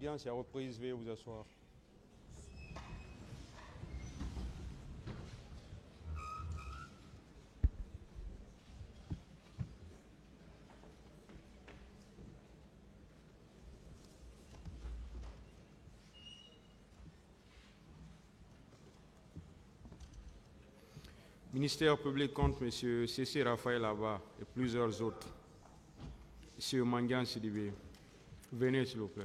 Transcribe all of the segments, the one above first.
L'audience est reprise, veuillez vous asseoir. Ministère public contre M. C.C. Raphaël Abba et plusieurs autres. M. Mangan Sidibé, venez s'il vous plaît.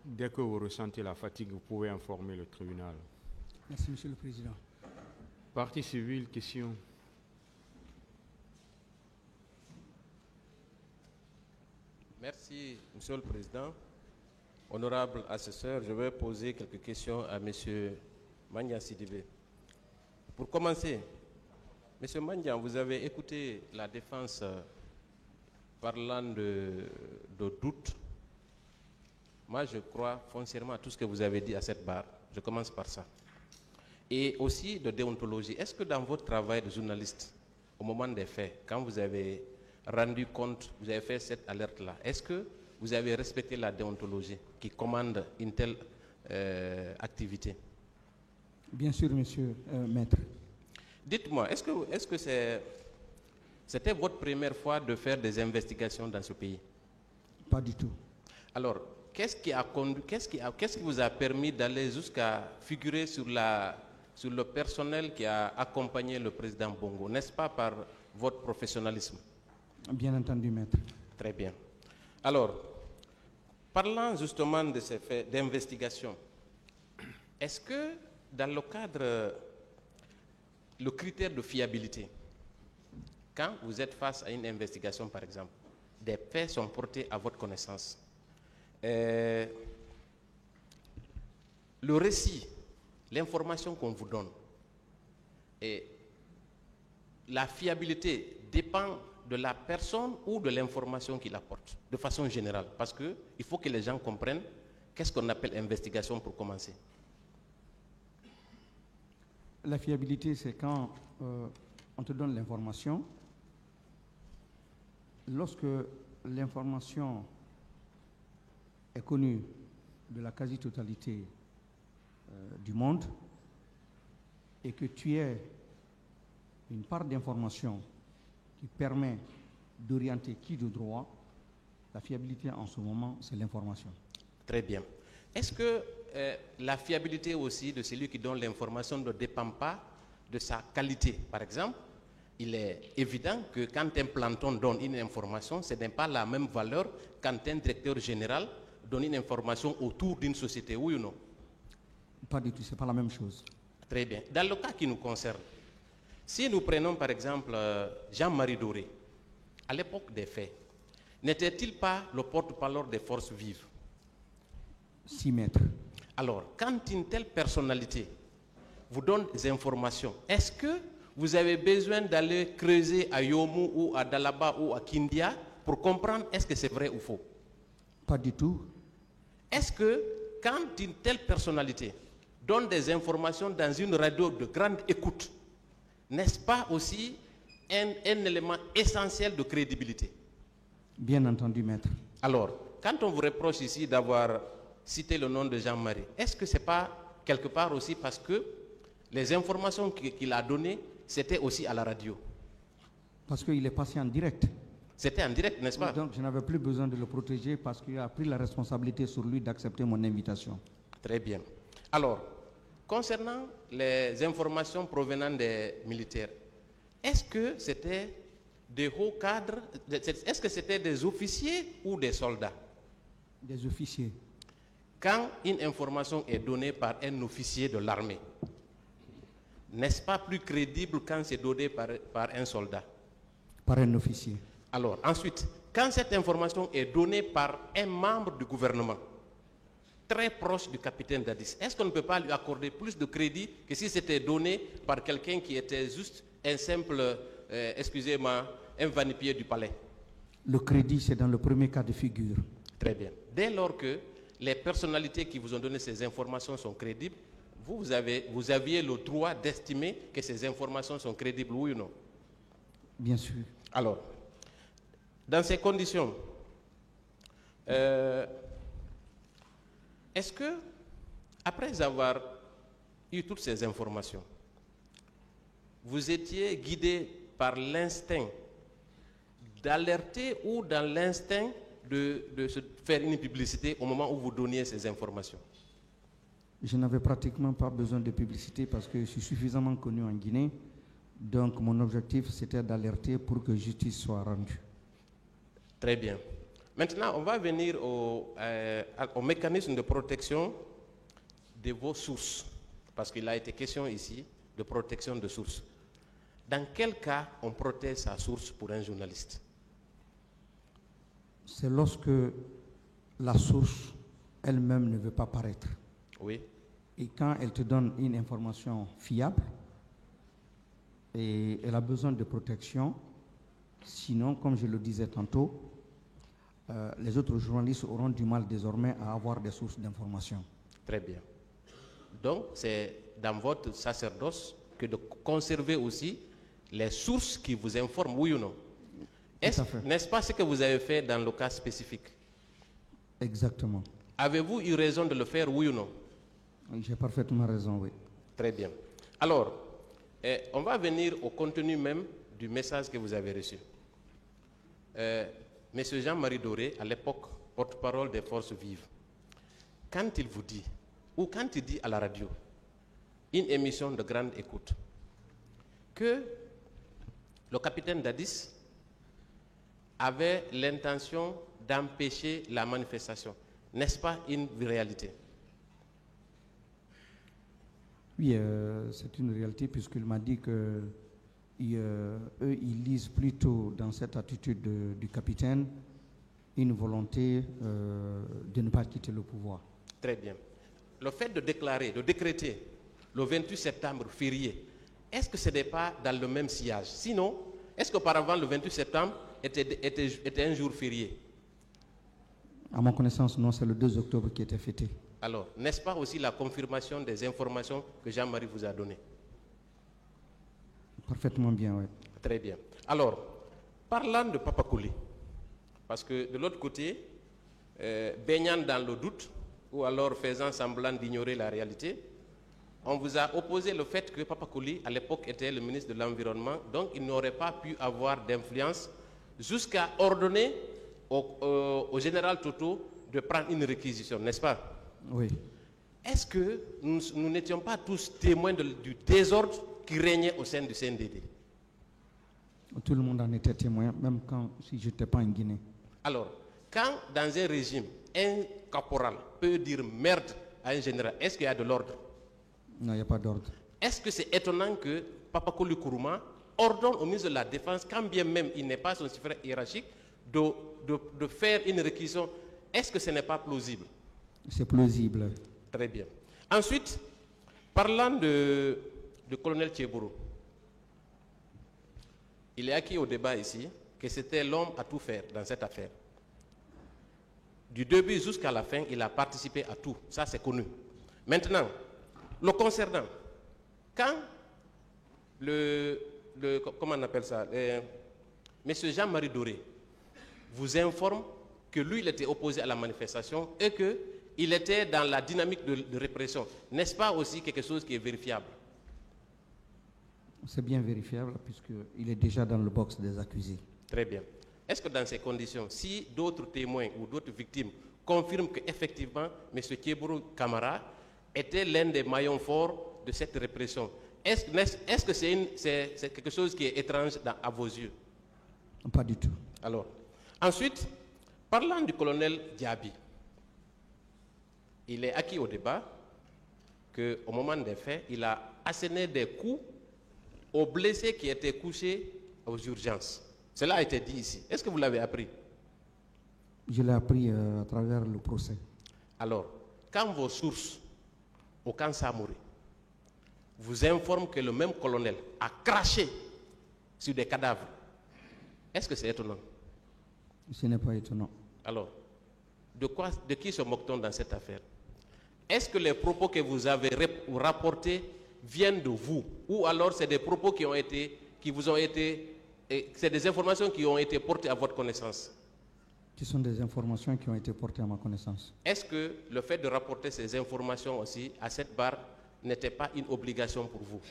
Dès que vous ressentez la fatigue, vous pouvez informer le tribunal. Merci, Monsieur le Président. Partie civile, question. Merci, Monsieur le Président. Honorable assesseur, je vais poser quelques questions à Monsieur Mangan Sidibé. Pour commencer, Monsieur Mangan, vous avez écouté la défense parlant de doute. Moi, je crois foncièrement à tout ce que vous avez dit à cette barre. Je commence par ça. Et aussi de déontologie. Est-ce que dans votre travail de journaliste, au moment des faits, quand vous avez rendu compte, vous avez fait cette alerte-là, est-ce que vous avez respecté la déontologie qui commande une telle activité? Bien sûr, Monsieur Maître. Dites-moi, est-ce que c'était votre première fois de faire des investigations dans ce pays? Pas du tout. Alors, qu'est-ce qui vous a permis d'aller jusqu'à figurer sur le personnel qui a accompagné le président Bongo? N'est-ce pas par votre professionnalisme? Bien entendu, Maître. Très bien. Alors, parlant justement de ces faits d'investigation, est-ce que dans le cadre, le critère de fiabilité, quand vous êtes face à une investigation par exemple, des faits sont portés à votre connaissance, le récit, l'information qu'on vous donne, et la fiabilité dépend de la personne ou de l'information qu'il apporte, de façon générale, parce qu'il faut que les gens comprennent qu'est-ce qu'on appelle investigation pour commencer. La fiabilité, c'est quand on te donne l'information. Lorsque l'information est connue de la quasi-totalité du monde et que tu aies une part d'information qui permet d'orienter qui de droit, la fiabilité en ce moment, c'est l'information. Très bien. Est-ce que la fiabilité aussi de celui qui donne l'information ne dépend pas de sa qualité? Par exemple, il est évident que quand un planton donne une information, ce n'est pas la même valeur quand un directeur général donne une information autour d'une société, oui ou non? Pas du tout, ce n'est pas la même chose. Très bien. Dans le cas qui nous concerne, si nous prenons par exemple Jean-Marie Doré, à l'époque des faits, n'était-il pas le porte-parole des forces vives? Si, maître. Alors, quand une telle personnalité vous donne des informations, est-ce que vous avez besoin d'aller creuser à Yomu ou à Dalaba ou à Kindia pour comprendre est-ce que c'est vrai ou faux? Pas du tout. Est-ce que quand une telle personnalité donne des informations dans une radio de grande écoute, n'est-ce pas aussi un élément essentiel de crédibilité? Bien entendu, maître. Alors, quand on vous reproche ici d'avoir cité le nom de Jean-Marie, est-ce que ce n'est pas quelque part aussi parce que les informations qu'il a données, c'était aussi à la radio? Parce qu'il est passé en direct. C'était en direct, n'est-ce pas? Donc je n'avais plus besoin de le protéger parce qu'il a pris la responsabilité sur lui d'accepter mon invitation. Très bien. Alors, concernant les informations provenant des militaires, est-ce que c'était des hauts cadres, est-ce que c'était des officiers ou des soldats? Des officiers. Quand une information est donnée par un officier de l'armée, n'est-ce pas plus crédible quand c'est donné par un soldat? Par un officier. Alors, ensuite, quand cette information est donnée par un membre du gouvernement, très proche du capitaine Dadis. Est-ce qu'on ne peut pas lui accorder plus de crédit que si c'était donné par quelqu'un qui était juste un simple, excusez-moi, un vanipier du palais? Le crédit, c'est dans le premier cas de figure. Très bien. Dès lors que les personnalités qui vous ont donné ces informations sont crédibles, vous aviez le droit d'estimer que ces informations sont crédibles, oui ou non? Bien sûr. Alors, dans ces conditions, est-ce que, après avoir eu toutes ces informations, vous étiez guidé par l'instinct d'alerter ou dans l'instinct de se faire une publicité au moment où vous donniez ces informations? Je n'avais pratiquement pas besoin de publicité parce que je suis suffisamment connu en Guinée. Donc mon objectif, c'était d'alerter pour que justice soit rendue. Très bien. Maintenant, on va venir au mécanisme de protection de vos sources, parce qu'il a été question ici de protection de sources. Dans quel cas on protège sa source pour un journaliste? C'est lorsque la source elle-même ne veut pas paraître. Oui. Et quand elle te donne une information fiable, et elle a besoin de protection, sinon, comme je le disais tantôt, les autres journalistes auront du mal désormais à avoir des sources d'information. Très bien. Donc, c'est dans votre sacerdoce que de conserver aussi les sources qui vous informent, oui ou non? N'est-ce pas ce que vous avez fait dans le cas spécifique? Exactement. Avez-vous eu raison de le faire, oui ou non? J'ai parfaitement raison, oui. Très bien. Alors, on va venir au contenu même du message que vous avez reçu. Monsieur Jean-Marie Doré, à l'époque, porte-parole des forces vives, quand il vous dit, ou quand il dit à la radio, une émission de grande écoute, que le capitaine Dadis avait l'intention d'empêcher la manifestation, n'est-ce pas une réalité? Oui, c'est une réalité puisqu'il m'a dit que eux, ils lisent plutôt dans cette attitude du capitaine une volonté de ne pas quitter le pouvoir. Très bien. Le fait de déclarer, de décréter le 28 septembre férié, est-ce que ce n'est pas dans le même sillage? Sinon, est-ce qu'auparavant le 28 septembre était un jour férié? À ma connaissance, non, c'est le 2 octobre qui était fêté. Alors, n'est-ce pas aussi la confirmation des informations que Jean-Marie vous a données? Parfaitement bien, oui. Très bien. Alors, parlant de Papa Kouli, parce que de l'autre côté, baignant dans le doute, ou alors faisant semblant d'ignorer la réalité, on vous a opposé le fait que Papa Kouli, à l'époque, était le ministre de l'Environnement, donc il n'aurait pas pu avoir d'influence jusqu'à ordonner au général Toto de prendre une réquisition, n'est-ce pas? Oui. Est-ce que nous n'étions pas tous témoins du désordre qui régnait au sein du CNDD? Tout le monde en était témoin, même si je n'étais pas en Guinée. Alors, quand dans un régime, un caporal peut dire merde à un général, est-ce qu'il y a de l'ordre? Non, il n'y a pas d'ordre. Est-ce que c'est étonnant que Papa Kouli Kourouma ordonne au ministre de la Défense, quand bien même il n'est pas son supérieur hiérarchique, de faire une réquisition? Est-ce que ce n'est pas plausible? C'est plausible. Très bien. Ensuite, parlant de colonel Tchebourou, il est acquis au débat ici que c'était l'homme à tout faire dans cette affaire. Du début jusqu'à la fin, il a participé à tout. Ça, c'est connu. Maintenant, le concernant, quand comment on appelle ça, monsieur Jean-Marie Doré vous informe que lui, il était opposé à la manifestation et qu'il était dans la dynamique de répression, n'est-ce pas aussi quelque chose qui est vérifiable? C'est bien vérifiable puisqu'il est déjà dans le box des accusés. Très bien. Est-ce que dans ces conditions, si d'autres témoins ou d'autres victimes confirment qu'effectivement, M. Tchebourou Camara était l'un des maillons forts de cette répression, est-ce que c'est quelque chose qui est étrange à vos yeux? Pas du tout. Alors, ensuite, parlant du colonel Diaby, il est acquis au débat qu'au moment des faits, il a asséné des coups aux blessés qui étaient couchés aux urgences. Cela a été dit ici. Est-ce que vous l'avez appris? Je l'ai appris à travers le procès. Alors, quand vos sources au camp Samori vous informent que le même colonel a craché sur des cadavres, est-ce que c'est étonnant? Ce n'est pas étonnant. Alors, de qui se moque-t-on dans cette affaire? Est-ce que les propos que vous avez rapportés viennent de vous? Ou alors c'est des propos c'est des informations qui ont été portées à votre connaissance? Ce sont des informations qui ont été portées à ma connaissance. Est-ce que le fait de rapporter ces informations aussi à cette barre n'était pas une obligation pour vous?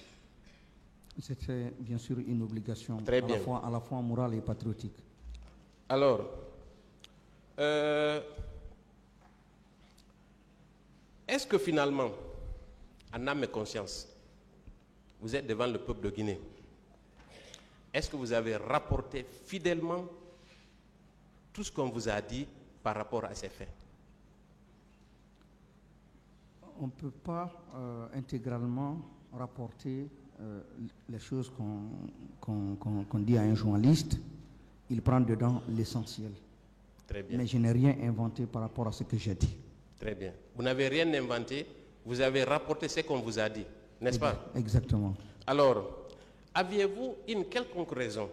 C'était bien sûr une obligation Très bien. À la fois morale et patriotique. Alors, est-ce que finalement, en âme et conscience, vous êtes devant le peuple de Guinée? Est-ce que vous avez rapporté fidèlement tout ce qu'on vous a dit par rapport à ces faits? On ne peut pas intégralement rapporter les choses qu'on dit à un journaliste. Il prend dedans l'essentiel. Très bien. Mais je n'ai rien inventé par rapport à ce que j'ai dit. Très bien. Vous n'avez rien inventé, vous avez rapporté ce qu'on vous a dit, n'est-ce pas? Exactement. Alors, aviez-vous une quelconque raison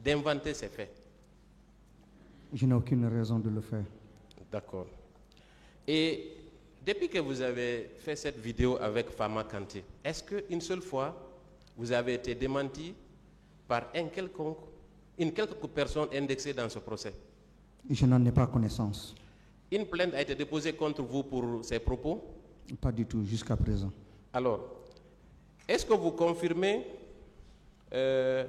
d'inventer ces faits? Je n'ai aucune raison de le faire. D'accord. Et depuis que vous avez fait cette vidéo avec Fama Kanté, est-ce qu'une seule fois, vous avez été démenti par une quelconque personne indexée dans ce procès? Je n'en ai pas connaissance. Une plainte a été déposée contre vous pour ces propos? Pas du tout, jusqu'à présent. Alors, est-ce que vous confirmez que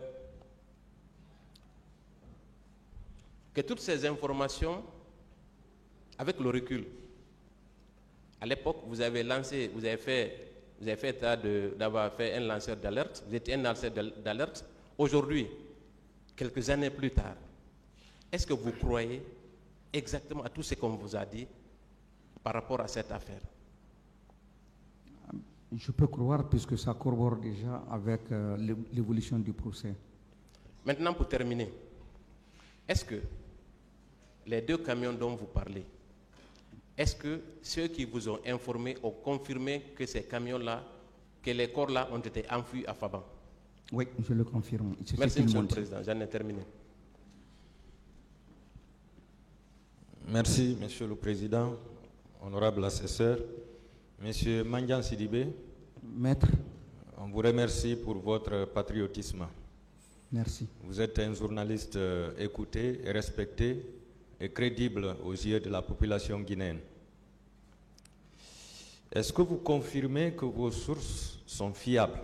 toutes ces informations, avec le recul, à l'époque, vous avez fait état d'avoir fait un lanceur d'alerte, vous étiez un lanceur d'alerte. Aujourd'hui, quelques années plus tard, est-ce que vous croyez exactement à tout ce qu'on vous a dit par rapport à cette affaire? Je peux croire puisque ça corrobore déjà avec l'évolution du procès. Maintenant, pour terminer, est-ce que les 2 camions dont vous parlez, est-ce que ceux qui vous ont informé ont confirmé que ces camions-là, que les corps-là ont été enfuis à Faban? Oui, je le confirme. Merci, Monsieur le Président. J'en ai terminé. Merci, Monsieur le Président, honorable assesseur. Monsieur Mandian Sidibé, Maître, on vous remercie pour votre patriotisme. merci. Vous êtes un journaliste écouté et respecté et crédible aux yeux de la population guinéenne. Est-ce que vous confirmez que vos sources sont fiables?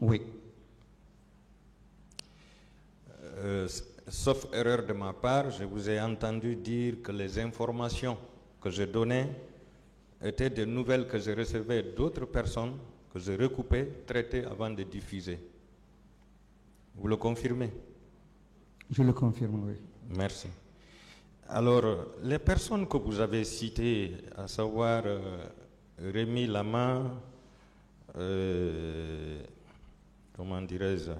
Oui. Sauf erreur de ma part, je vous ai entendu dire que les informations que je donnais étaient des nouvelles que je recevais d'autres personnes, que je recoupais, traitais avant de diffuser. Vous le confirmez? Je le confirme, oui. Merci. Alors, les personnes que vous avez citées, à savoir Rémi Lama, comment dirais-je,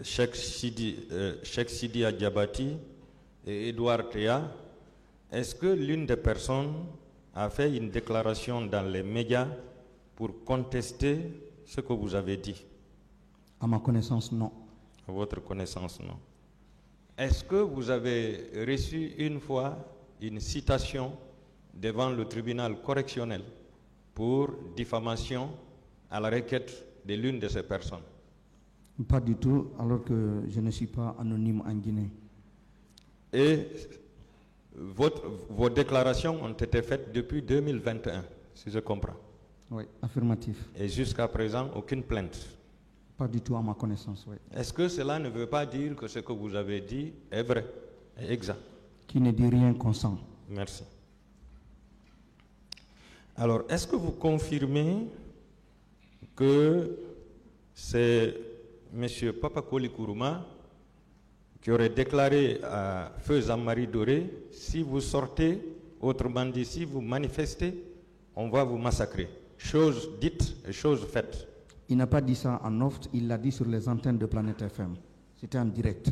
Cheikh Sidi Adjabati et Edouard Théa, est-ce que l'une des personnes a fait une déclaration dans les médias pour contester ce que vous avez dit? À ma connaissance, non. À votre connaissance, non. Est-ce que vous avez reçu une fois une citation devant le tribunal correctionnel pour diffamation à la requête de l'une de ces personnes? Pas du tout, alors que je ne suis pas anonyme en Guinée. Et vos déclarations ont été faites depuis 2021, si je comprends. Oui, affirmatif. Et jusqu'à présent, aucune plainte. Pas du tout à ma connaissance, oui. Est-ce que cela ne veut pas dire que ce que vous avez dit est vrai, est exact? Qui ne dit rien consent. Merci. Alors, est-ce que vous confirmez que c'est M. Papakoli Kourouma qui aurait déclaré à Feu Jean-Marie Doré, si vous sortez, autrement dit, si vous manifestez, on va vous massacrer. Chose dite et chose faite. Il n'a pas dit ça en off, il l'a dit sur les antennes de Planète FM. C'était en direct.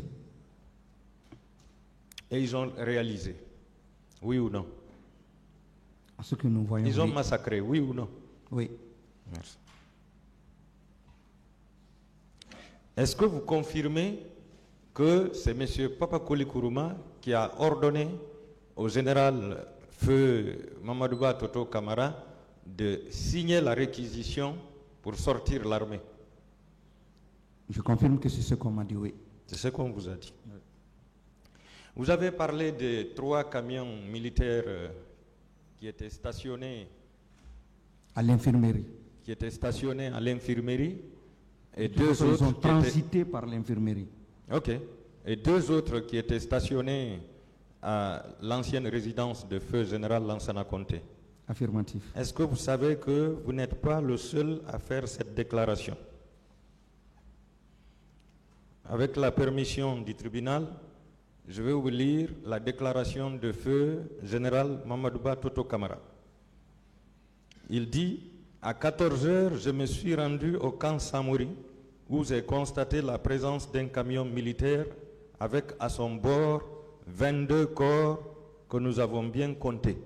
Et ils ont réalisé. Oui ou non? À ce que nous voyons. Ils ont oui. massacré, oui ou non? Oui. Merci. Est-ce que vous confirmez que c'est M. Papakoli Kourouma qui a ordonné au général Feu Mamadouba Toto Kamara de signer la réquisition pour sortir l'armée? Je confirme que c'est ce qu'on m'a dit, oui. C'est ce qu'on vous a dit. Vous avez parlé de 3 camions militaires qui étaient stationnés À l'infirmerie. à l'infirmerie et De toute 2 façon, ils autres ont qui étaient... transité par l'infirmerie. Ok. Et 2 autres qui étaient stationnés à l'ancienne résidence de Feu Général Lansana Conté. Affirmatif. Est-ce que vous savez que vous n'êtes pas le seul à faire cette déclaration? Avec la permission du tribunal, je vais vous lire la déclaration de Feu Général Mamadouba Toto Kamara. Il dit: à 14 heures, je me suis rendu au camp Samori où j'ai constaté la présence d'un camion militaire avec à son bord 22 corps que nous avons bien comptés.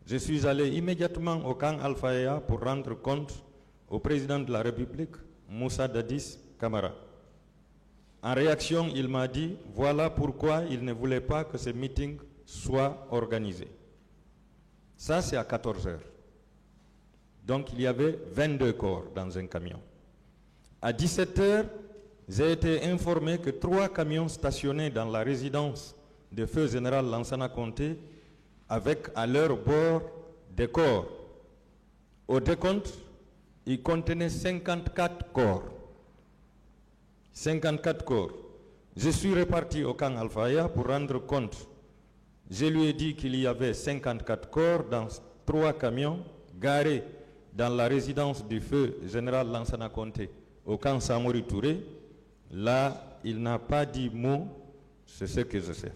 Je suis allé immédiatement au camp Alphaïa pour rendre compte au président de la République, Moussa Dadis Kamara. En réaction, il m'a dit voilà pourquoi il ne voulait pas que ce meeting soit organisé. Ça, c'est à 14 heures. Donc, il y avait 22 corps dans un camion. À 17 heures, j'ai été informé que 3 camions stationnés dans la résidence de Feu Général Lansana Conté avec à leur bord des corps. Au décompte, ils contenaient 54 corps. 54 corps. Je suis reparti au camp Alphaïa pour rendre compte. Je lui ai dit qu'il y avait 54 corps dans 3 camions garés dans la résidence du Feu Général Lansana Conté au camp Samori Touré. Là, il n'a pas dit mot, c'est ce que je sais.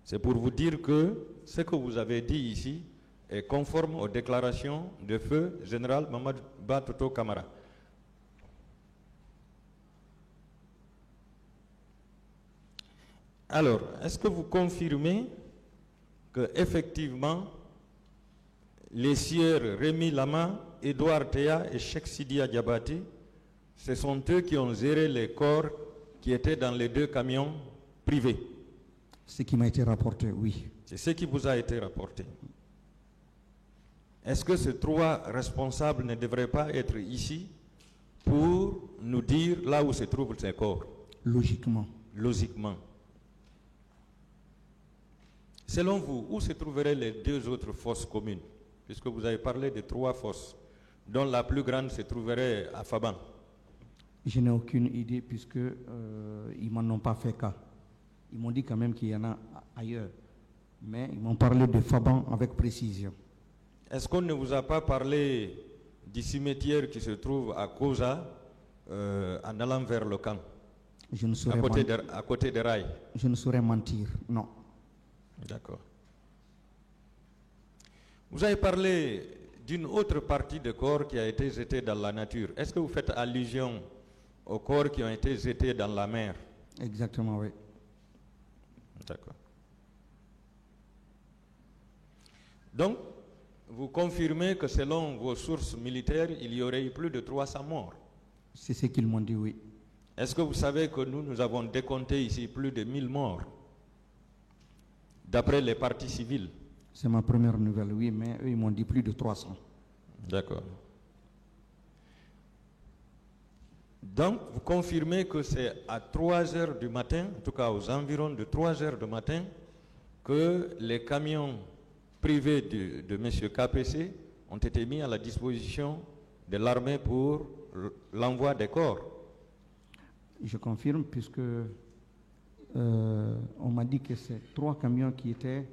C'est pour vous dire que ce que vous avez dit ici est conforme aux déclarations de Feu Général Mamadouba Toto Kamara. Alors, est-ce que vous confirmez que effectivement les sieurs Rémi Lama, Edouard Théa et Cheikh Sidia Diabati, ce sont eux qui ont géré les corps qui étaient dans les 2 camions privés? Ce qui m'a été rapporté, oui. C'est ce qui vous a été rapporté. Est-ce que ces 3 responsables ne devraient pas être ici pour nous dire là où se trouvent ces corps? Logiquement. Logiquement. Selon vous, où se trouveraient les 2 autres fosses communes? Puisque vous avez parlé de 3 fosses, dont la plus grande se trouverait à Faban. Je n'ai aucune idée puisque ils m'en ont pas fait cas. Ils m'ont dit quand même qu'il y en a ailleurs. Mais ils m'ont parlé de Faban avec précision. Est-ce qu'on ne vous a pas parlé du cimetière qui se trouve à Koza, en allant vers le camp, Je ne saurais à côté des rails? Je ne saurais mentir, non. D'accord. Vous avez parlé d'une autre partie de corps qui a été jetée dans la nature. Est-ce que vous faites allusion aux corps qui ont été jetés dans la mer? Exactement, oui. D'accord. Donc, vous confirmez que selon vos sources militaires, il y aurait eu plus de 300 morts? C'est ce qu'ils m'ont dit, oui. Est-ce que vous savez que nous avons décompté ici plus de 1000 morts, d'après les parties civiles? C'est ma première nouvelle, oui, mais eux, ils m'ont dit plus de 300. D'accord. Donc, vous confirmez que c'est à 3 heures du matin, en tout cas aux environs de 3 heures du matin, que les camions privés de M. KPC ont été mis à la disposition de l'armée pour l'envoi des corps? Je confirme puisque on m'a dit que c'est 3 camions qui étaient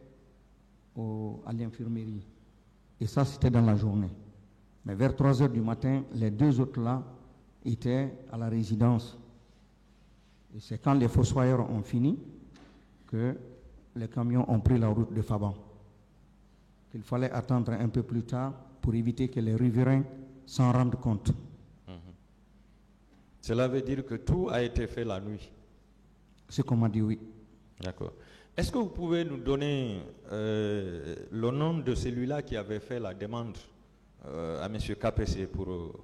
à l'infirmerie. Et ça, c'était dans la journée. Mais vers 3 heures du matin, les 2 autres là étaient à la résidence. Et c'est quand les fossoyeurs ont fini que les camions ont pris la route de Faban. Il fallait attendre un peu plus tard pour éviter que les riverains s'en rendent compte. Cela veut dire que tout a été fait la nuit? Ce qu'on m'a dit, oui. D'accord. Est-ce que vous pouvez nous donner le nom de celui-là qui avait fait la demande à M. KPC pour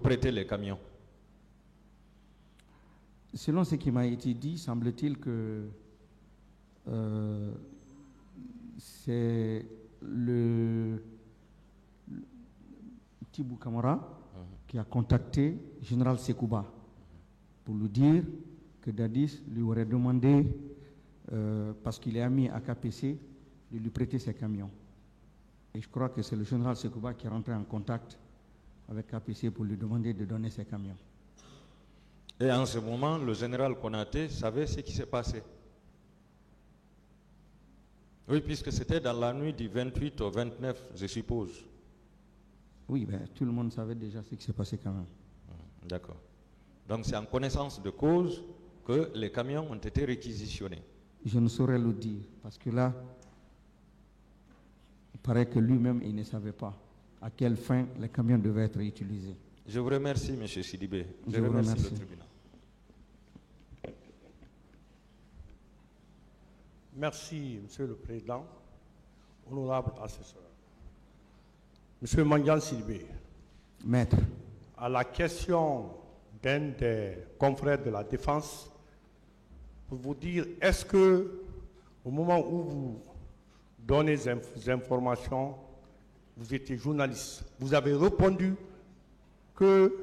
prêter les camions? Selon ce qui m'a été dit, semble-t-il que c'est le Tibou Kamara qui a contacté Général Sekouba pour lui dire que Dadis lui aurait demandé, parce qu'il est ami à KPC, de lui prêter ses camions. Et je crois que c'est le général Sekouba qui est rentré en contact avec KPC pour lui demander de donner ses camions. Et en ce moment, le général Konaté savait ce qui s'est passé. Oui, puisque c'était dans la nuit du 28 au 29, je suppose. Oui, ben, tout le monde savait déjà ce qui s'est passé quand même. D'accord. Donc c'est en connaissance de cause que les camions ont été réquisitionnés. Je ne saurais le dire, parce que là, il paraît que lui-même, il ne savait pas à quelle fin les camions devaient être utilisés. Je vous remercie, M. Sidibé. Je vous remercie remercie. le tribunal. Merci, Monsieur le Président, honorable assesseur. Monsieur Mandian Sidibé, Maître, à la question d'un des confrères de la défense, pour vous dire, est-ce que au moment où vous donnez des informations, vous étiez journaliste, vous avez répondu que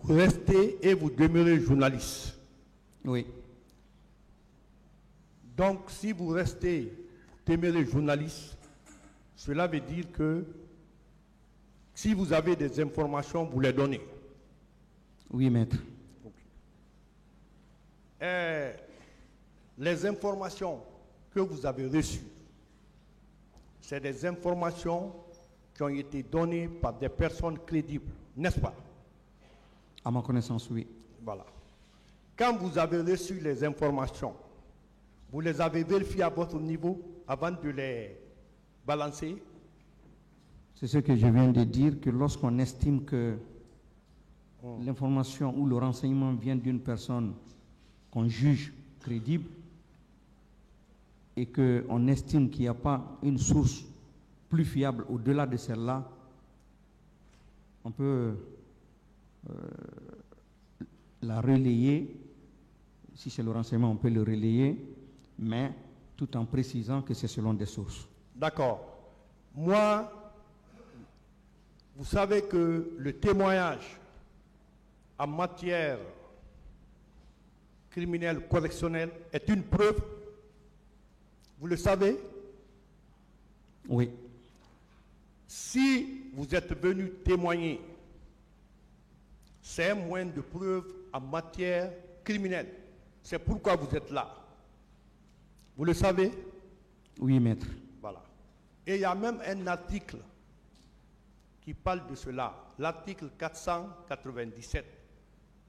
vous restez et vous demeurez journaliste. oui, Donc, si vous restez, demeurez journaliste, cela veut dire que si vous avez des informations, vous les donnez. oui, maître. Les informations que vous avez reçues, c'est des informations qui ont été données par des personnes crédibles, n'est-ce pas? À ma connaissance, oui. Voilà. Quand vous avez reçu les informations, vous les avez vérifiées à votre niveau avant de les balancer? C'est ce que je viens de dire, que lorsqu'on estime que l'information ou le renseignement vient d'une personne qu'on juge crédible et qu'on estime qu'il n'y a pas une source plus fiable au-delà de celle-là, on peut la relayer. Si c'est le renseignement, on peut le relayer, mais tout en précisant que c'est selon des sources. D'accord. Moi, vous savez que le témoignage en matière criminelle correctionnelle est une preuve. Vous le savez? Oui, Si vous êtes venu témoigner, c'est un moyen de preuve en matière criminelle. C'est pourquoi vous êtes là. Vous le savez? oui, maître. Voilà. Et il y a même un article qui parle de cela, l'article 497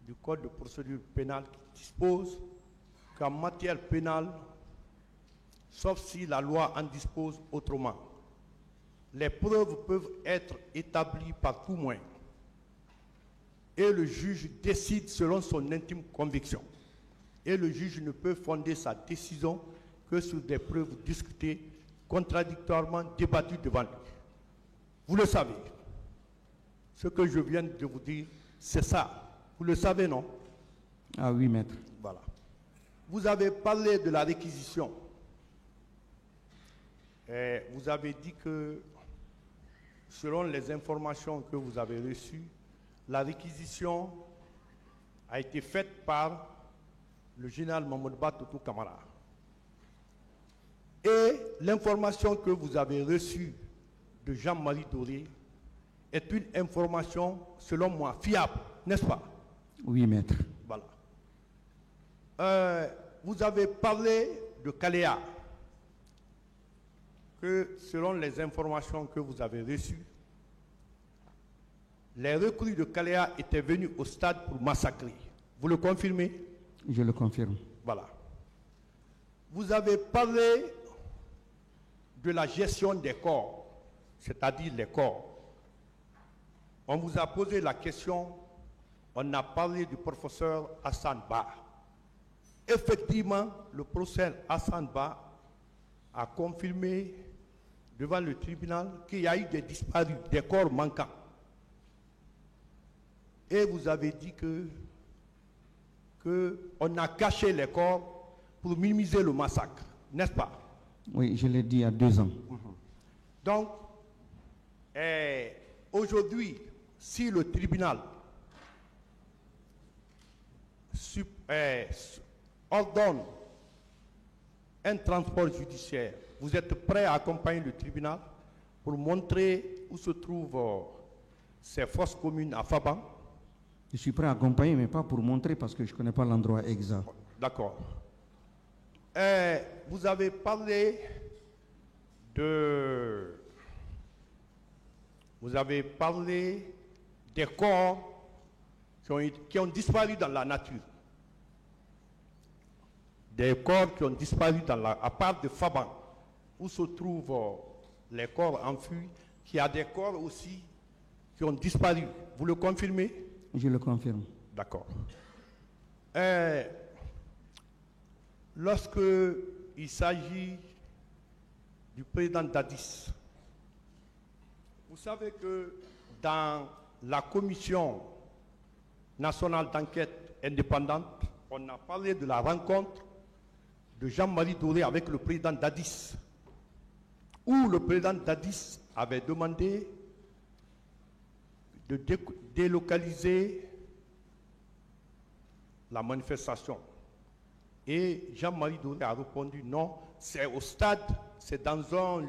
du Code de procédure pénale qui dispose qu'en matière pénale, sauf si la loi en dispose autrement, les preuves peuvent être établies par tout moyen et le juge décide selon son intime conviction. Et le juge ne peut fonder sa décision que sur des preuves discutées, contradictoirement débattues devant lui. Vous le savez. Ce que je viens de vous dire, c'est ça. Vous le savez, non? Ah oui, maître. Voilà. Vous avez parlé de la réquisition. Et vous avez dit que, selon les informations que vous avez reçues, la réquisition a été faite par le général Mamoudba Toutou Kamara. Et l'information que vous avez reçue de Jean-Marie Doré est une information, selon moi, fiable, n'est-ce pas? Oui, maître. Voilà. Vous avez parlé de Kaléa, que selon les informations que vous avez reçues, les recrues de Kaléa étaient venus au stade pour massacrer. Vous le confirmez? Je le confirme. Voilà. Vous avez parlé de la gestion des corps, c'est-à-dire les corps. On vous a posé la question, on a parlé du professeur Hassan Ba. effectivement, le procès Hassan Ba a confirmé devant le tribunal qu'il y a eu des disparus, des corps manquants. Et vous avez dit qu'on a caché les corps pour minimiser le massacre, n'est-ce pas? Oui, je l'ai dit il y a 2 ans. Donc, aujourd'hui, si le tribunal ordonne un transport judiciaire, vous êtes prêt à accompagner le tribunal pour montrer où se trouvent ces fosses communes à Faban? Je suis prêt à accompagner, mais pas pour montrer parce que je ne connais pas l'endroit exact. D'accord. Vous avez parlé des corps qui ont disparu dans la nature. Des corps qui ont disparu à part de Faban, où se trouvent les corps enfuis, qu'il y a des corps aussi qui ont disparu. Vous le confirmez? Je le confirme. D'accord. Lorsque il s'agit du président Dadis, vous savez que dans la commission nationale d'enquête indépendante, on a parlé de la rencontre de Jean-Marie Doré avec le président Dadis, où le président Dadis avait demandé de délocaliser la manifestation. Et Jean-Marie Doré a répondu non, c'est au stade, c'est dans un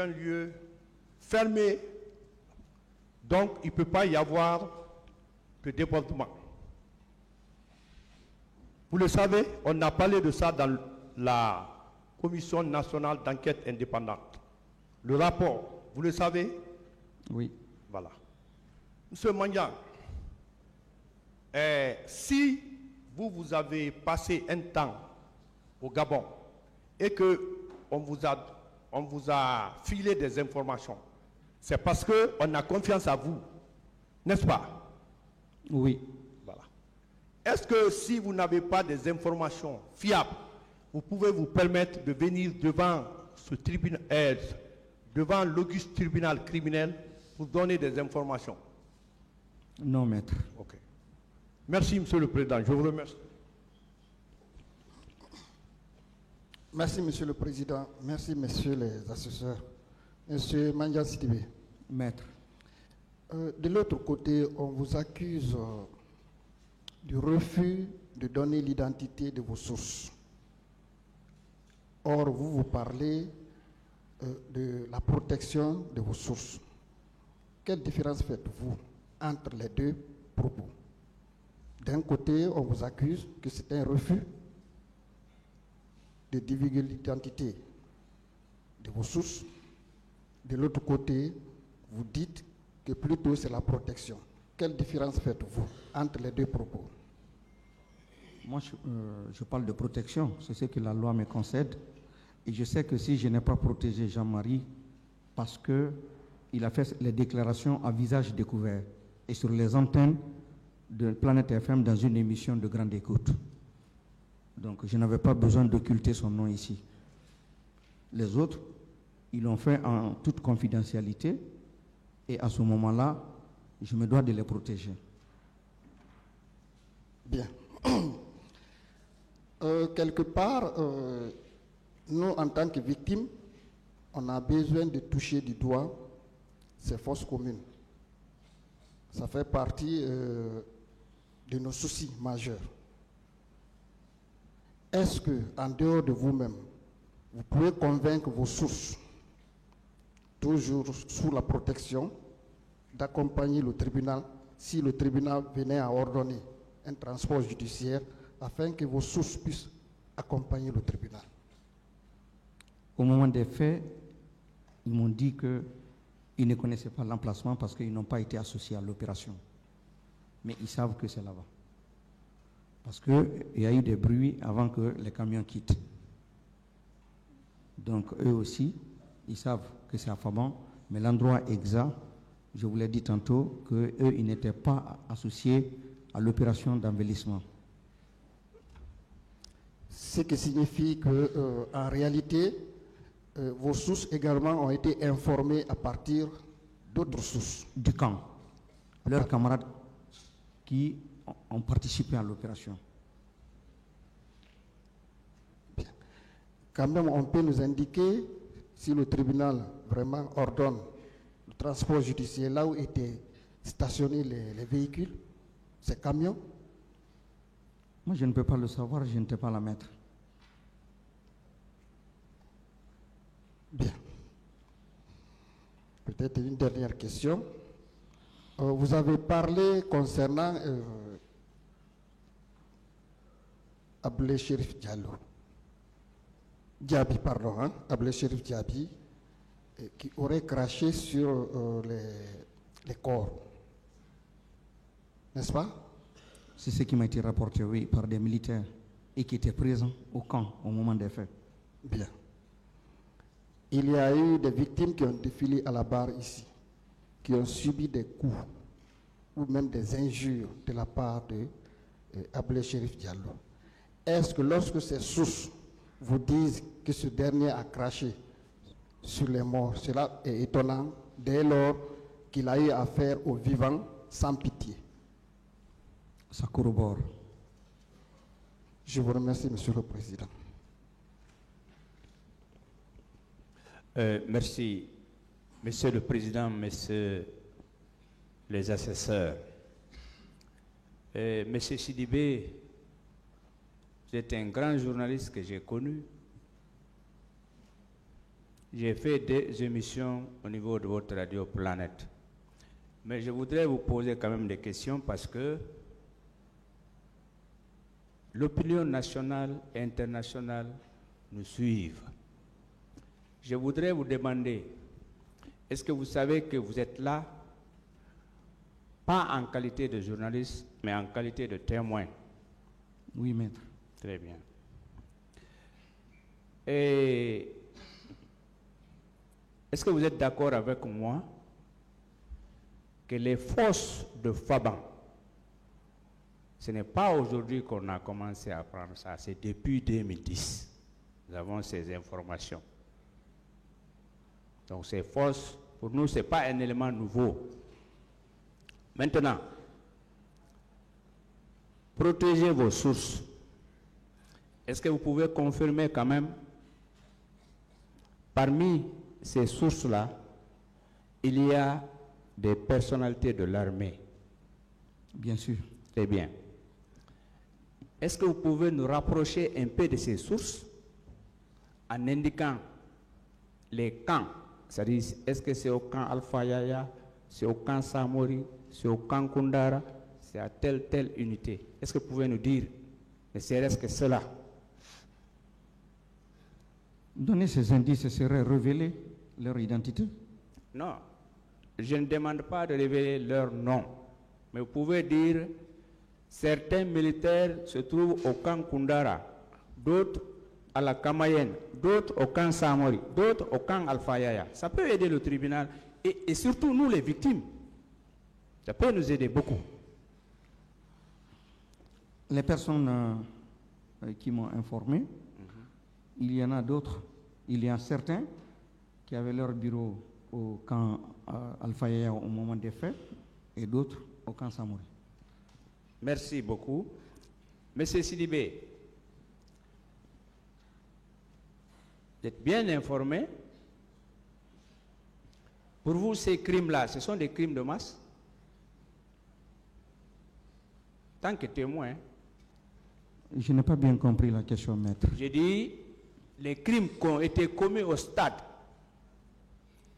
lieu fermé, donc il ne peut pas y avoir de débordement. Vous le savez, on a parlé de ça dans la Commission nationale d'enquête indépendante. Le rapport, vous le savez? Oui. Voilà. Monsieur Mandiang, si vous avez passé un temps au Gabon et qu'on vous a filé des informations, c'est parce qu'on a confiance à vous, n'est-ce pas? Oui. Voilà. Est-ce que si vous n'avez pas des informations fiables, vous pouvez vous permettre de venir devant ce tribunal, devant l'auguste tribunal criminel pour donner des informations? Non, maître. Ok. Merci, Monsieur le Président. Je vous remercie. Merci, Monsieur le Président. Merci, Messieurs les assesseurs. Monsieur Mandiang Sidibé. Maître. De l'autre côté, on vous accuse du refus de donner l'identité de vos sources. Or, vous parlez de la protection de vos sources. Quelle différence faites-vous entre les deux propos? D'un côté, on vous accuse que c'est un refus de divulguer l'identité de vos sources. De l'autre côté, vous dites que plutôt c'est la protection. Quelle différence faites-vous entre les deux propos? Moi, je parle de protection. C'est ce que la loi me concède. Et je sais que si je n'ai pas protégé Jean-Marie, parce qu'il a fait les déclarations à visage découvert et sur les antennes de Planète FM dans une émission de grande écoute. Donc, je n'avais pas besoin d'occulter son nom ici. Les autres, ils l'ont fait en toute confidentialité et à ce moment-là, je me dois de les protéger. Bien. Quelque part, nous, en tant que victimes, on a besoin de toucher du doigt ces fosses communes. Ça fait partie de nos soucis majeurs. Est-ce que, en dehors de vous-même, vous pouvez convaincre vos sources, toujours sous la protection, d'accompagner le tribunal si le tribunal venait à ordonner un transport judiciaire afin que vos sources puissent accompagner le tribunal? Au moment des faits, ils m'ont dit qu'ils ne connaissaient pas l'emplacement parce qu'ils n'ont pas été associés à l'opération. Mais ils savent que c'est là-bas. Parce qu'il y a eu des bruits avant que les camions quittent. Donc eux aussi, ils savent que c'est à Faban, mais l'endroit exact, je vous l'ai dit tantôt, qu'eux, ils n'étaient pas associés à l'opération d'embellissement. Ce qui signifie que, en réalité, vos sources également ont été informées à partir d'autres sources. Du camp. Leurs camarades qui ont participé à l'opération. Bien. Quand même, on peut nous indiquer si le tribunal vraiment ordonne le transport judiciaire là où étaient stationnés les véhicules, ces camions. Moi, je ne peux pas le savoir, je ne peux pas la mettre. Bien. Peut-être une dernière question. Vous avez parlé concernant Ablé Chérif Diaby, pardon, hein, Ablé Chérif Diaby, qui aurait craché sur les corps. N'est-ce pas? C'est ce qui m'a été rapporté, oui, par des militaires et qui étaient présents au camp au moment des faits. Bien. Il y a eu des victimes qui ont défilé à la barre ici, qui ont subi des coups ou même des injures de la part de Ablé Chérif Diallo. Est-ce que lorsque ces sources vous disent que ce dernier a craché sur les morts, cela est étonnant dès lors qu'il a eu affaire aux vivants sans pitié? Ça corrobore. Je vous remercie, Monsieur le Président. Merci, Monsieur le Président, Messieurs les assesseurs. Monsieur Sidibé, c'est un grand journaliste que j'ai connu. J'ai fait des émissions au niveau de votre radio Planète. Mais je voudrais vous poser quand même des questions parce que l'opinion nationale et internationale nous suivent. Je voudrais vous demander, est-ce que vous savez que vous êtes là, pas en qualité de journaliste, mais en qualité de témoin? Oui, maître. Très bien. Et est-ce que vous êtes d'accord avec moi que les forces de Faban, ce n'est pas aujourd'hui qu'on a commencé à apprendre ça, c'est depuis 2010. Nous avons ces informations. Donc ces forces, pour nous, ce n'est pas un élément nouveau. Maintenant, protégez vos sources. Est-ce que vous pouvez confirmer quand même, parmi ces sources-là, il y a des personnalités de l'armée? Bien sûr. Très bien. Est-ce que vous pouvez nous rapprocher un peu de ces sources en indiquant les camps? C'est-à-dire, est-ce que c'est au camp Alpha Yaya, c'est au camp Samori, c'est au camp Kundara, c'est à telle unité? Est-ce que vous pouvez nous dire, ne serait-ce que cela? Donner ces indices serait révéler leur identité? Non, je ne demande pas de révéler leur nom, mais vous pouvez dire certains militaires se trouvent au camp Kundara, d'autres à la Kamayenne, d'autres au camp Samori, d'autres au camp Alpha Yaya. Ça peut aider le tribunal et surtout nous les victimes. Ça peut nous aider beaucoup. Les personnes qui m'ont informé, il y en a d'autres, il y a certains qui avaient leur bureau au camp Alpha Yaya au moment des faits et d'autres au camp Samori. Merci beaucoup. Monsieur Sidibé, vous êtes bien informé. Pour vous, ces crimes-là, ce sont des crimes de masse? Tant que témoin. Je n'ai pas bien compris la question, maître. J'ai dit, les crimes qui ont été commis au stade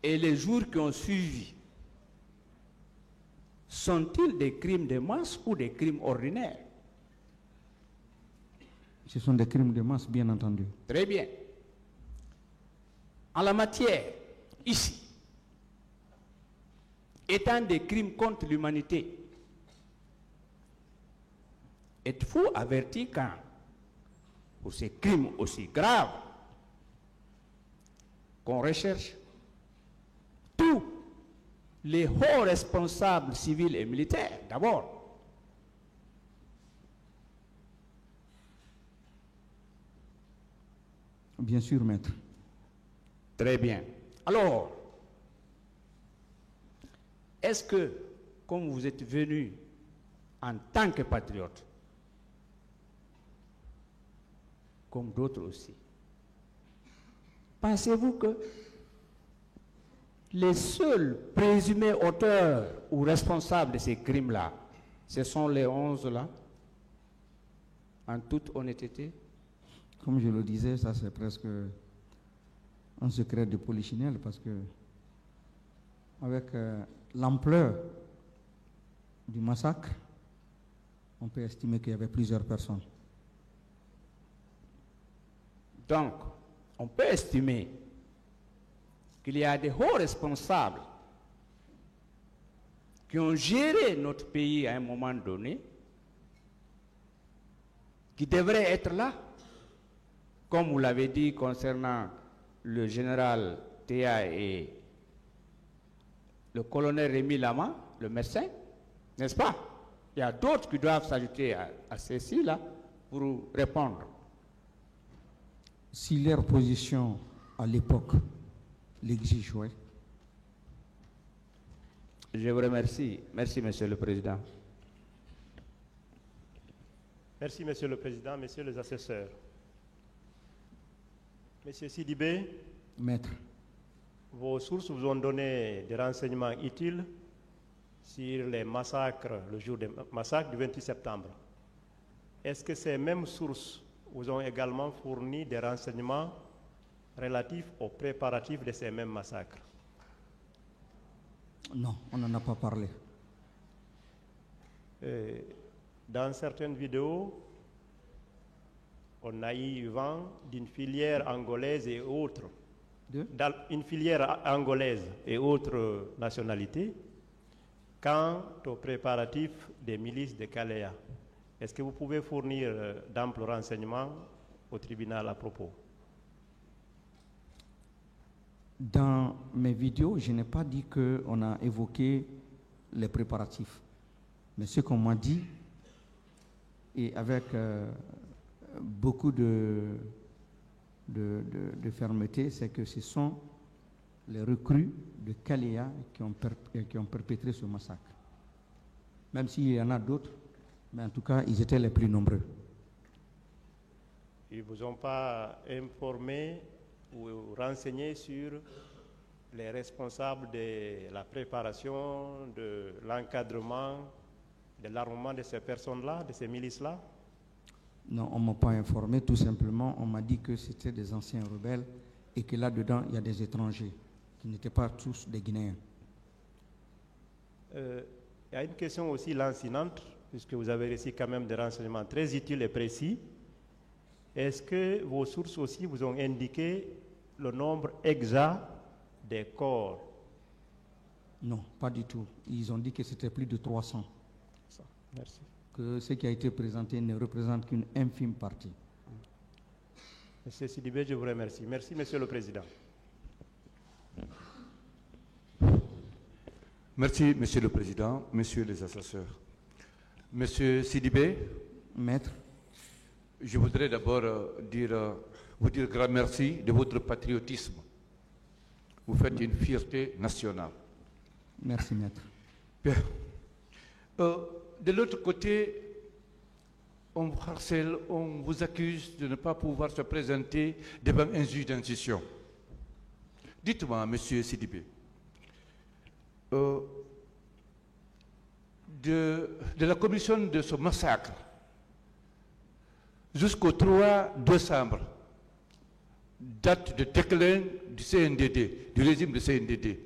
et les jours qui ont suivi, sont-ils des crimes de masse ou des crimes ordinaires? Ce sont des crimes de masse, bien entendu. Très bien. En la matière, ici, étant des crimes contre l'humanité, êtes-vous averti quand, pour ces crimes aussi graves, qu'on recherche tous les hauts responsables civils et militaires, d'abord, Bien sûr, maître. Très bien. Alors, est-ce que, comme vous êtes venu en tant que patriote, comme d'autres aussi, pensez-vous que les seuls présumés auteurs ou responsables de ces crimes-là, ce sont les 11 là, en toute honnêteté? Comme je le disais, ça c'est presque un secret de polichinelle parce que avec l'ampleur du massacre, on peut estimer qu'il y avait plusieurs personnes. Donc, on peut estimer qu'il y a des hauts responsables qui ont géré notre pays à un moment donné, qui devraient être là, comme vous l'avez dit concernant le général Théa et le colonel Rémi Lama, le médecin, n'est-ce pas? Il y a d'autres qui doivent s'ajouter à ceux-ci-là pour répondre. Si leur position à l'époque l'exige, oui. Je vous remercie. Merci, Monsieur le Président. Merci, Monsieur le Président, Messieurs les assesseurs. Monsieur Sidibé, Maître, vos sources vous ont donné des renseignements utiles sur les massacres, le jour des massacres du 28 septembre. Est-ce que ces mêmes sources vous ont également fourni des renseignements relatifs aux préparatifs de ces mêmes massacres? non, on n'en a pas parlé. Dans certaines vidéos, on a eu vent d'une filière angolaise et autres, une filière angolaise et autres nationalités, quant aux préparatifs des milices de Kalea. Est-ce que vous pouvez fournir d'amples renseignements au tribunal à propos? Dans mes vidéos, je n'ai pas dit qu'on a évoqué les préparatifs. Mais ce qu'on m'a dit, et avec beaucoup de fermeté, c'est que ce sont les recrues de Kalea qui ont perpétré ce massacre. Même s'il y en a d'autres, mais en tout cas, ils étaient les plus nombreux. Ils ne vous ont pas informé ou renseigné sur les responsables de la préparation, de l'encadrement, de l'armement de ces personnes-là, de ces milices-là? Non, on ne m'a pas informé, tout simplement, on m'a dit que c'était des anciens rebelles et que là-dedans, il y a des étrangers, qui n'étaient pas tous des Guinéens. Il y a une question aussi lancinante, puisque vous avez reçu quand même des renseignements très utiles et précis. Est-ce que vos sources aussi vous ont indiqué le nombre exact des corps? Non, pas du tout. Ils ont dit que c'était plus de 300. Merci. Que ce qui a été présenté ne représente qu'une infime partie. Monsieur Sidibé, je vous remercie. Merci, Monsieur le Président. Merci, Monsieur le Président, Messieurs les assesseurs. Monsieur Sidibé, Maître, je voudrais d'abord vous dire grand merci de votre patriotisme. Vous faites une fierté nationale. merci, Maître. Bien. De l'autre côté, on vous harcèle, on vous accuse de ne pas pouvoir se présenter devant un juge d'instruction. Dites-moi, Monsieur Sidibé, de la commission de ce massacre jusqu'au 3 décembre, date de déclin du CNDD, du régime du CNDD,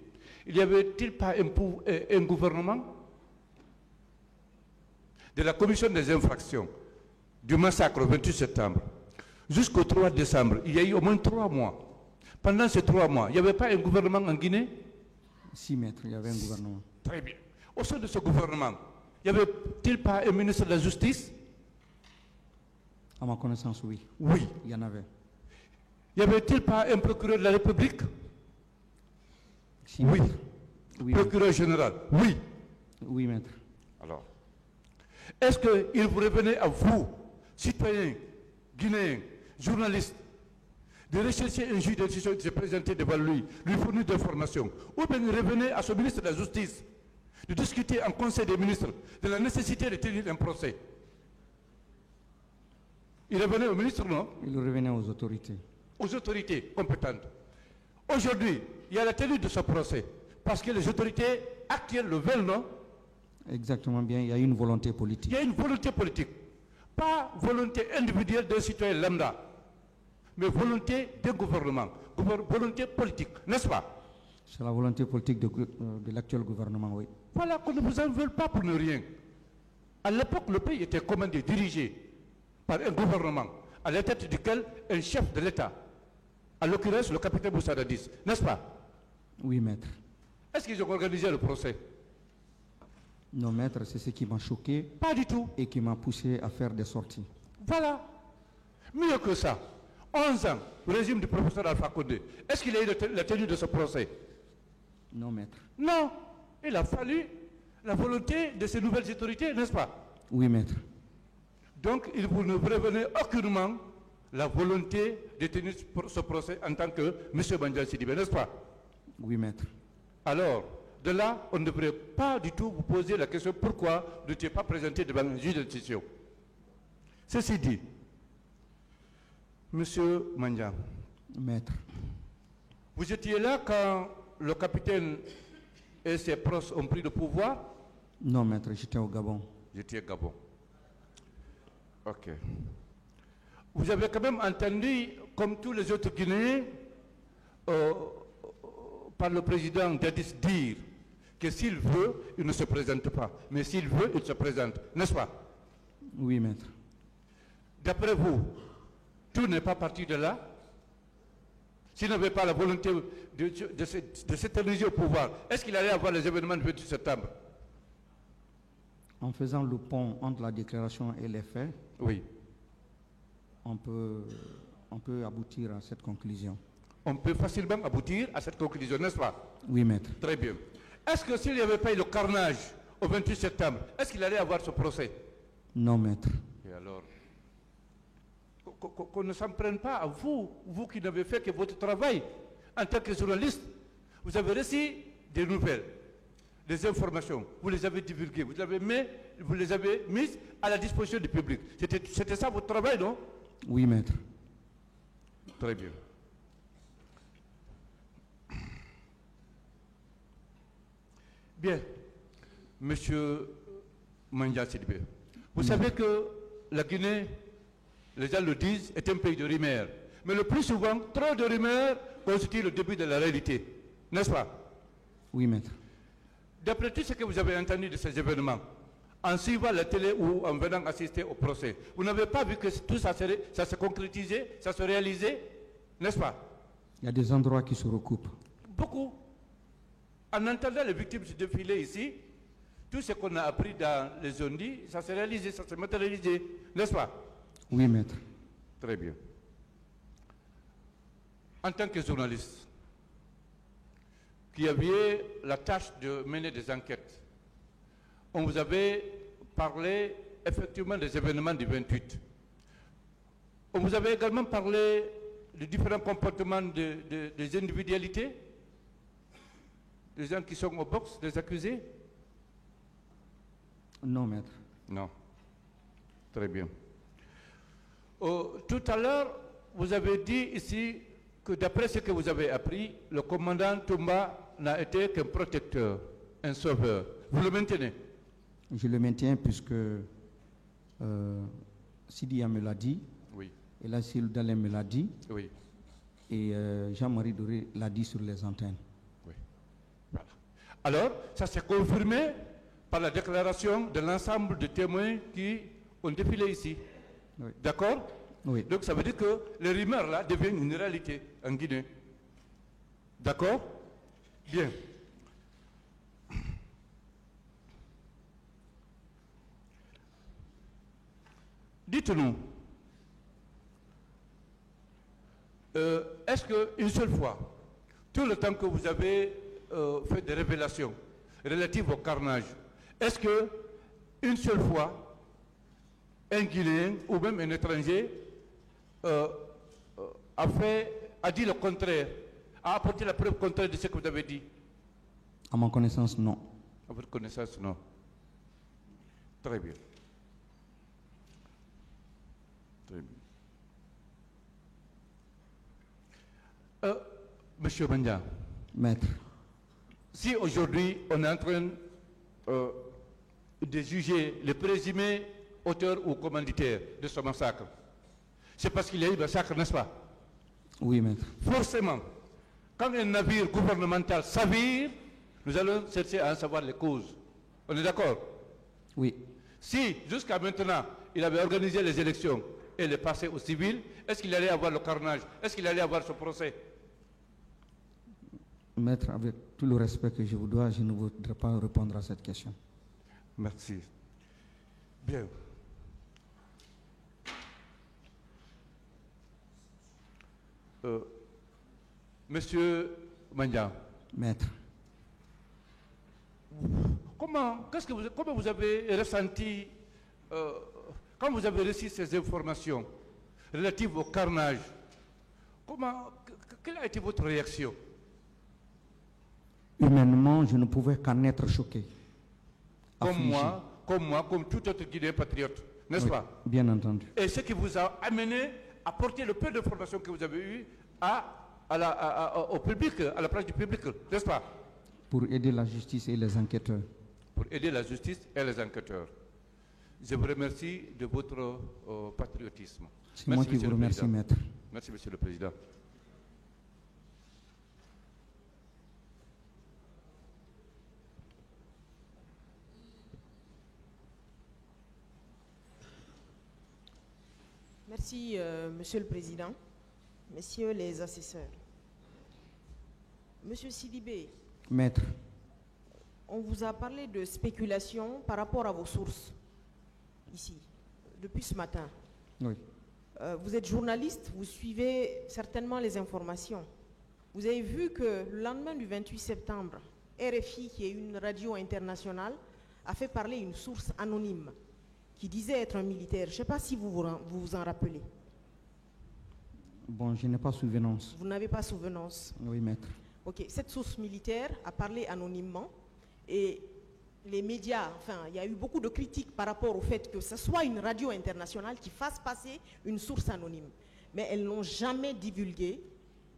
il n'y avait-il pas un gouvernement? De la commission des infractions du massacre au 28 septembre jusqu'au 3 décembre, il y a eu au moins 3 mois. Pendant ces 3 mois, il n'y avait pas un gouvernement en Guinée? Si, Maître, il y avait un gouvernement. Très bien. Au sein de ce gouvernement, il n'y avait-il pas un ministre de la Justice? À ma connaissance, oui. Oui. Il y en avait. Y avait-il pas un procureur de la République? Si, oui. Maître. Oui, Procureur général? Oui. oui, Maître. Alors, est-ce qu'il vous revenait à vous, citoyens, guinéens, journalistes, de rechercher un juge d'instruction et de se présenter devant lui fournir des informations, ou bien revenez à son ministre de la Justice, de discuter en Conseil des ministres de la nécessité de tenir un procès. Il revenait au ministre, non? Il revenait aux autorités. Aux autorités compétentes. Aujourd'hui, il y a la tenue de ce procès, parce que les autorités actuelles le veulent, non? Exactement bien, il y a une volonté Il politique. y a une volonté politique, pas volonté individuelle d'un citoyen lambda, mais volonté d'un gouvernement, volonté politique, n'est-ce pas? C'est la volonté politique de l'actuel gouvernement, oui. Voilà qu'on ne vous en veut pas pour ne rien. À l'époque, le pays était commandé, dirigé par un gouvernement, à la tête duquel un chef de l'État, à l'occurrence le capitaine Moussa Dadis, n'est-ce pas? Oui, maître. Est-ce qu'ils ont organisé le procès? Non, maître, c'est ce qui m'a choqué Pas du tout. et qui m'a poussé à faire des sorties. Voilà. Mieux que ça. 11 ans, le régime du professeur Alpha Condé. Est-ce qu'il a eu la tenue de ce procès? Non, maître. Non. Il a fallu la volonté de ces nouvelles autorités, n'est-ce pas? Oui, maître. Donc, il vous ne prévenez aucunement la volonté de tenir ce procès en tant que M. Mandiang Sidibé, n'est-ce pas? Oui, maître. Alors, de là, on ne devrait pas du tout vous poser la question pourquoi vous n'étiez pas présenté devant un juge d'instruction. Ceci dit, M. Mandiang, Maître. vous étiez là quand le capitaine et ses proches ont pris le pouvoir? Non, maître, j'étais au Gabon. J'étais au Gabon. Ok. Vous avez quand même entendu, comme tous les autres Guinéens, par le président Dadis dire que s'il veut, il ne se présente pas. Mais s'il veut, il se présente. N'est-ce pas? Oui, maître. D'après vous, tout n'est pas parti de là? S'il n'avait pas la volonté de s'éterniser au pouvoir, est-ce qu'il allait avoir les événements du 28 septembre? En faisant le pont entre la déclaration et les faits, Oui. on peut aboutir à cette conclusion. On peut facilement aboutir à cette conclusion, n'est-ce pas? Oui, maître. Très bien. Est-ce que s'il n'y avait pas eu le carnage au 28 septembre, est-ce qu'il allait avoir ce procès? Non, maître. Et alors, qu'on ne s'en prenne pas à vous, vous qui n'avez fait que votre travail en tant que journaliste. Vous avez reçu des nouvelles, des informations, vous les avez divulguées, vous les avez mises à la disposition du public. C'était ça votre travail, non? Oui, maître. Très bien. Bien, Monsieur Mandiang Sidibé, vous savez que la Guinée, les gens le disent, est un pays de rumeurs. Mais le plus souvent, trop de rumeurs constituent le début de la réalité. N'est-ce pas? Oui, maître. D'après tout ce que vous avez entendu de ces événements, en suivant la télé ou en venant assister au procès, vous n'avez pas vu que tout ça se concrétisait, ça se réalisait? N'est-ce pas? Il y a des endroits qui se recoupent. Beaucoup. En entendant les victimes se défiler ici, tout ce qu'on a appris dans les zones dit, ça s'est réalisé, ça s'est matérialisé, n'est-ce pas? Oui, maître. Très bien. En tant que journaliste, qui aviez la tâche de mener des enquêtes, on vous avait parlé effectivement des événements du 28. On vous avait également parlé de différents comportements des individualités, des gens qui sont au box, des accusés? Non, maître. Non. Très bien. Tout à l'heure, vous avez dit ici que d'après ce que vous avez appris, le commandant Toumba n'a été qu'un protecteur, un sauveur. Vous le maintenez? Je le maintiens puisque Sidia me l'a dit, Oui. et là, Dalem me l'a dit, Oui. et Jean-Marie Doré l'a dit sur les antennes. Oui. Voilà. Alors, ça s'est confirmé par la déclaration de l'ensemble de témoins qui ont défilé ici. Oui. D'accord? Oui. Donc ça veut dire que les rumeurs là deviennent une réalité en Guinée. D'accord? Bien. Dites-nous, est-ce qu'une seule fois, tout le temps que vous avez fait des révélations relatives au carnage, est-ce qu'une seule fois, un Guinéen ou même un étranger a dit le contraire, a apporté la preuve contraire de ce que vous avez dit? À ma connaissance, non. À votre connaissance, non. Très bien. Très bien. Monsieur Mandia, Maître, si aujourd'hui on est en train de juger les présumés auteurs ou commanditaires de ce massacre, c'est parce qu'il y a eu massacre, n'est-ce pas? oui, maître. Forcément, quand un navire gouvernemental s'avire, nous allons chercher à en savoir les causes. On est d'accord? Oui. Si, jusqu'à maintenant, il avait organisé les élections et les passé aux civils, est-ce qu'il allait avoir le carnage? Est-ce qu'il allait avoir ce procès? Maître, avec tout le respect que je vous dois, je ne voudrais pas répondre à cette question. Merci. Bien. Monsieur Mandia, Maître, comment vous avez ressenti quand vous avez reçu ces informations relatives au carnage? Quelle a été votre réaction? humainement, je ne pouvais qu'en être choqué. Affligé. Comme tout autre Guinéen patriote, n'est-ce Oui, pas? bien entendu. Et ce qui vous a amené à porter le peu d'informations que vous avez eues au public, à la place du public, n'est-ce pas? Pour aider la justice et les enquêteurs. Pour aider la justice et les enquêteurs. Je vous remercie de votre patriotisme. C'est moi qui vous remercie, Maître. Merci, Monsieur le Président. Merci, Monsieur le Président, Messieurs les assesseurs. Monsieur Sidibé, Maître, on vous a parlé de spéculation par rapport à vos sources, ici, depuis ce matin. oui. Vous êtes journaliste, vous suivez certainement les informations. Vous avez vu que le lendemain du 28 septembre, RFI, qui est une radio internationale, a fait parler une source anonyme qui disait être un militaire. Je ne sais pas si vous vous en rappelez. Bon, je n'ai pas souvenance. Vous n'avez pas souvenance. Oui, Maître. Ok, cette source militaire a parlé anonymement et les médias, enfin, il y a eu beaucoup de critiques par rapport au fait que ce soit une radio internationale qui fasse passer une source anonyme. Mais elles n'ont jamais divulgué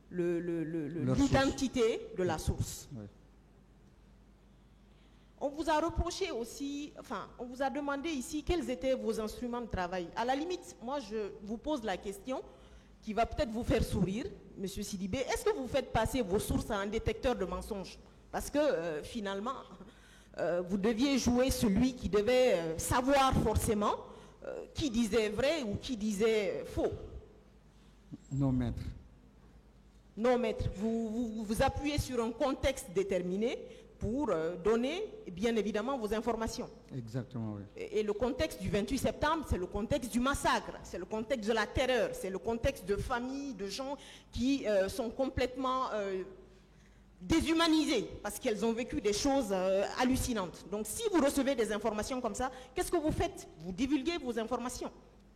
l'identité de la source. Oui. On vous a reproché aussi, enfin, on vous a demandé ici quels étaient vos instruments de travail. À la limite, moi, je vous pose la question qui va peut-être vous faire sourire, Monsieur Sidibé. Est-ce que vous faites passer vos sources à un détecteur de mensonges? Parce que finalement, vous deviez jouer celui qui devait savoir forcément qui disait vrai ou qui disait faux. Non, Maître. Non, Maître. Vous vous appuyez sur un contexte déterminé pour donner, bien évidemment, vos informations. Exactement, oui. Et le contexte du 28 septembre, c'est le contexte du massacre, c'est le contexte de la terreur, c'est le contexte de familles, de gens qui sont complètement déshumanisés parce qu'elles ont vécu des choses hallucinantes. Donc si vous recevez des informations comme ça, qu'est-ce que vous faites? Vous divulguez vos informations.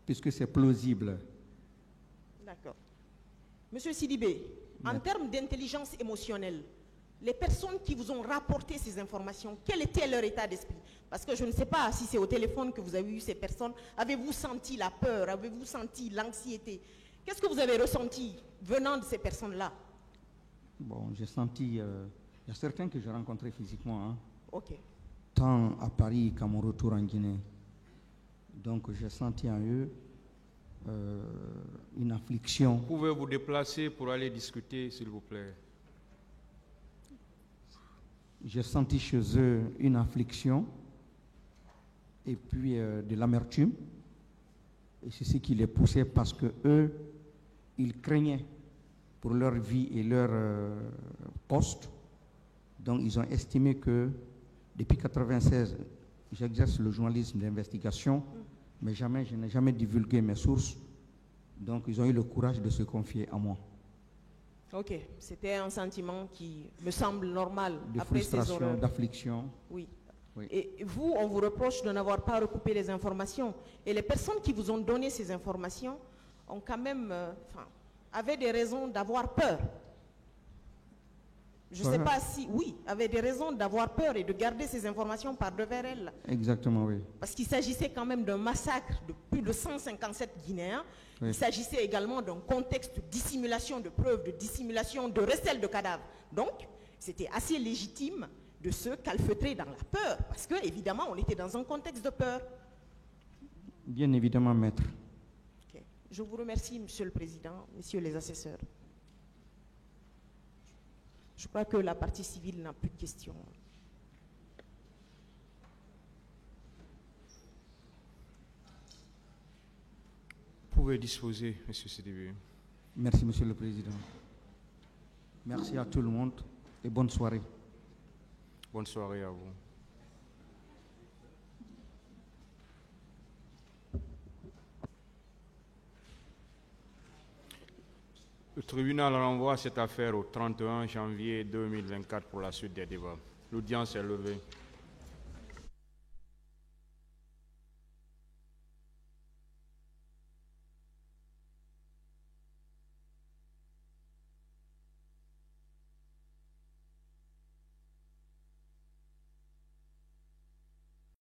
Puisque c'est plausible. D'accord. Monsieur Sidibé, en termes d'intelligence émotionnelle, les personnes qui vous ont rapporté ces informations, quel était leur état d'esprit? Parce que je ne sais pas si c'est au téléphone que vous avez eu ces personnes. Avez-vous senti la peur? Avez-vous senti l'anxiété? Qu'est-ce que vous avez ressenti venant de ces personnes-là? Bon, j'ai senti... Il y a certains que j'ai rencontrés physiquement, hein, Ok. tant à Paris qu'à mon retour en Guinée. Donc j'ai senti en eux une affliction. Pouvez-vous vous déplacer pour aller discuter, s'il vous plaît? J'ai senti chez eux une affliction et puis de l'amertume. Et c'est ce qui les poussait parce que eux, ils craignaient pour leur vie et leur poste. Donc ils ont estimé que depuis 1996, j'exerce le journalisme d'investigation, mais jamais, je n'ai jamais divulgué mes sources. Donc ils ont eu le courage de se confier à moi. Ok, c'était un sentiment qui me semble normal De après ces frustration, horreurs. d'affliction. Oui. Oui. Et vous, on vous reproche de n'avoir pas recoupé les informations. Et les personnes qui vous ont donné ces informations ont quand même avait des raisons d'avoir peur. Je ne sais pas si, oui, avait des raisons d'avoir peur et de garder ces informations par devers elle. Exactement, oui. Parce qu'il s'agissait quand même d'un massacre de plus de 157 Guinéens. Oui. Il s'agissait également d'un contexte de dissimulation de preuves, de dissimulation de recel de cadavres. Donc, c'était assez légitime de se calfeutrer dans la peur. Parce que, évidemment, on était dans un contexte de peur. Bien évidemment, maître. Okay. Je vous remercie, Monsieur le Président, Messieurs les assesseurs. Je crois que la partie civile n'a plus de questions. Vous pouvez disposer, M. Sidibé. Merci, Monsieur le Président. Merci à tout le monde et bonne soirée. Bonne soirée à vous. Le tribunal renvoie cette affaire au 31 janvier 2024 pour la suite des débats. L'audience est levée.